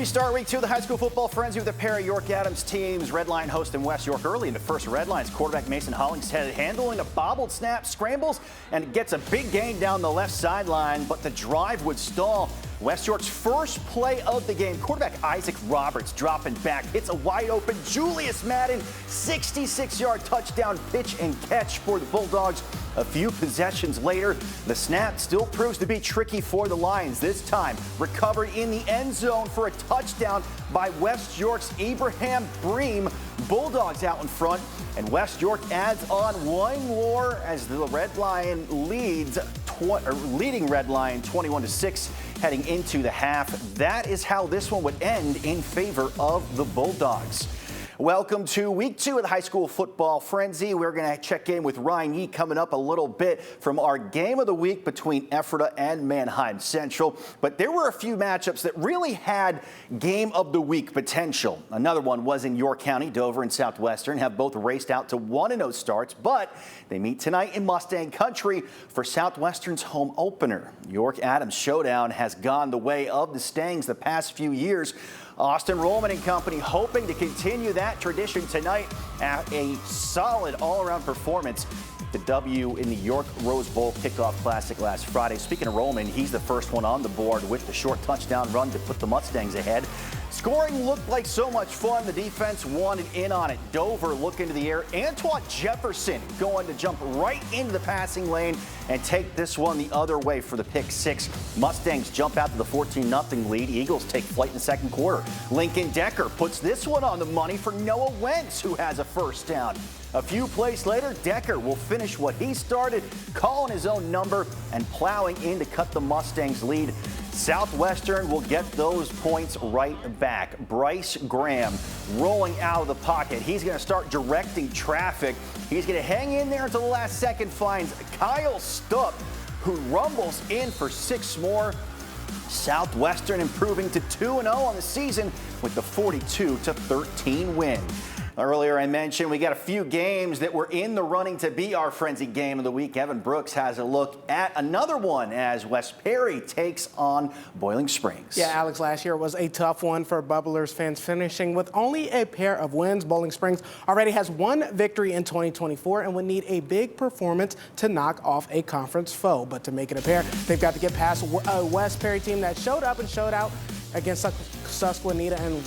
start week 2 of the high school football frenzy with a pair of York Adams teams. Red Line hosting West York early into first. Red Line's quarterback Mason Hollingshead handling a bobbled snap, scrambles, and gets a big gain down the left sideline, but the drive would stall. West York's first play of the game, quarterback Isaac Roberts dropping back, hits a wide open Julius Madden 66-yard touchdown pitch and catch for the Bulldogs. A few possessions later, the snap still proves to be tricky for the Lions. This time recovered in the end zone for a touchdown by West York's Abraham Bream. Bulldogs out in front, and West York adds on one more as the Red Lion leading Red Lion 21-6 heading into the half. That is how this one would end in favor of the Bulldogs. Welcome to week 2 of the high school football frenzy. We're going to check in with Ryan Yee coming up a little bit from our game of the week between Ephrata and Manheim Central. But there were a few matchups that really had game of the week potential. Another one was in York County. Dover and Southwestern have both raced out to 1-0 starts, but they meet tonight in Mustang Country for Southwestern's home opener. York Adams showdown has gone the way of the Stangs the past few years. Austin Rollman and company hoping to continue that tradition tonight at a solid all-around performance. The W in the York Rose Bowl Kickoff Classic last Friday. Speaking of Rollman, he's the first one on the board with the short touchdown run to put the Mustangs ahead. Scoring looked like so much fun. The defense wanted in on it. Dover look into the air. Antoine Jefferson going to jump right into the passing lane and take this one the other way for the pick six. Mustangs jump out to the 14-0 lead. Eagles take flight in the second quarter. Lincoln Decker puts this one on the money for Noah Wentz, who has a first down. A few plays later, Decker will finish what he started, calling his own number and plowing in to cut the Mustangs' lead. Southwestern will get those points right back. Bryce Graham rolling out of the pocket. He's going to start directing traffic. He's going to hang in there until the last second, finds Kyle Stupp, who rumbles in for 6 more. Southwestern improving to 2-0 on the season with the 42-13 win. Earlier I mentioned we got a few games that were in the running to be our frenzy game of the week. Evan Brooks has a look at another one as West Perry takes on Boiling Springs. Yeah, Alex, last year was a tough one for Bubblers fans, finishing with only a pair of wins. Boiling Springs already has 1 victory in 2024 and would need a big performance to knock off a conference foe. But to make it a pair, they've got to get past a West Perry team that showed up and showed out against Susquehanna and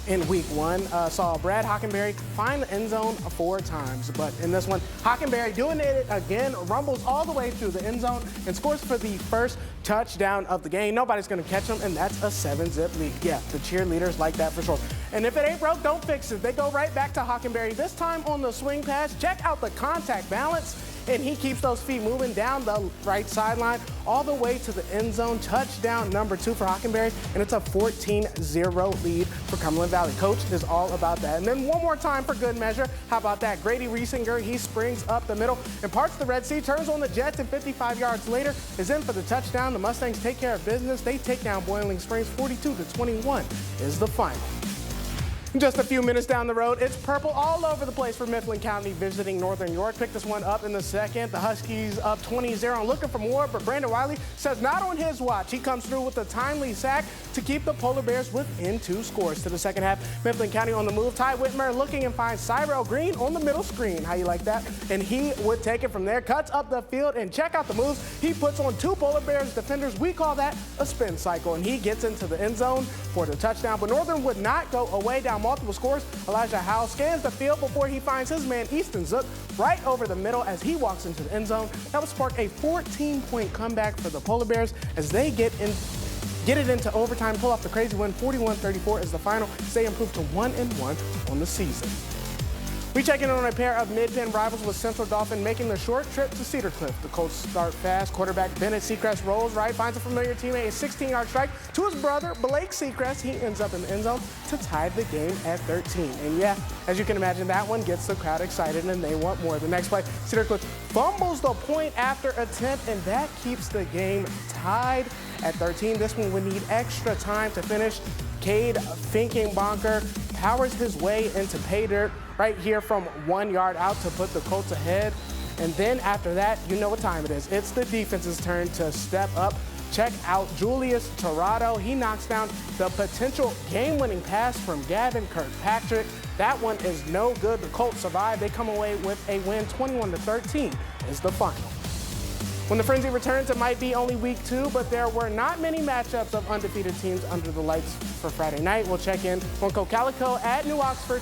in week 1, saw Brad Hockenberry find the end zone 4 times. But in this one, Hockenberry doing it again, rumbles all the way through the end zone and scores for the first touchdown of the game. Nobody's going to catch him, and that's a 7-zip lead. Yeah, the cheerleaders like that for sure. And if it ain't broke, don't fix it. They go right back to Hockenberry, this time on the swing pass. Check out the contact balance. And he keeps those feet moving down the right sideline all the way to the end zone. Touchdown number 2 for Hockenberry, and it's a 14-0 lead for Cumberland Valley. Coach is all about that. And then one more time for good measure. How about that? Grady Riesinger, he springs up the middle and parts the Red Sea, turns on the Jets, and 55 yards later is in for the touchdown. The Mustangs take care of business. They take down Boiling Springs 42-21 is the final. Just a few minutes down the road, it's purple all over the place for Mifflin County visiting Northern York. Picked this one up in the second. The Huskies up 20-0 and looking for more, but Brandon Wiley says not on his watch. He comes through with a timely sack to keep the Polar Bears within 2 scores to the second half. Mifflin County on the move. Ty Whitmer looking and finds Cyrell Green on the middle screen. How you like that? And he would take it from there. Cuts up the field and check out the moves. He puts on 2 Polar Bears defenders. We call that a spin cycle, and he gets into the end zone for the touchdown. But Northern would not go away down multiple scores. Elijah Howell scans the field before he finds his man Easton Zook right over the middle as he walks into the end zone. That would spark a 14-point comeback for the Polar Bears as they get it into overtime, pull off the crazy win. 41-34 is the final. They improve to 1-1 on the season. We check in on a pair of mid-pen rivals with Central Dauphin making the short trip to Cedar Cliff. The Colts start fast. Quarterback Bennett Seacrest rolls right, finds a familiar teammate, a 16-yard strike to his brother, Blake Seacrest. He ends up in the end zone to tie the game at 13. And yeah, as you can imagine, that one gets the crowd excited and they want more. The next play, Cedar Cliff fumbles the point after attempt, and that keeps the game tied at 13. This one would need extra time to finish. Cade Finkenbonker powers his way into pay dirt right here from 1 yard out to put the Colts ahead. And then after that, you know what time it is. It's the defense's turn to step up. Check out Julius Torado. He knocks down the potential game-winning pass from Gavin Kirkpatrick. That one is no good. The Colts survive. They come away with a win. 21-13 is the final. When the frenzy returns, it might be only week 2, but there were not many matchups of undefeated teams under the lights for Friday night. We'll check in on Coach Calico at New Oxford.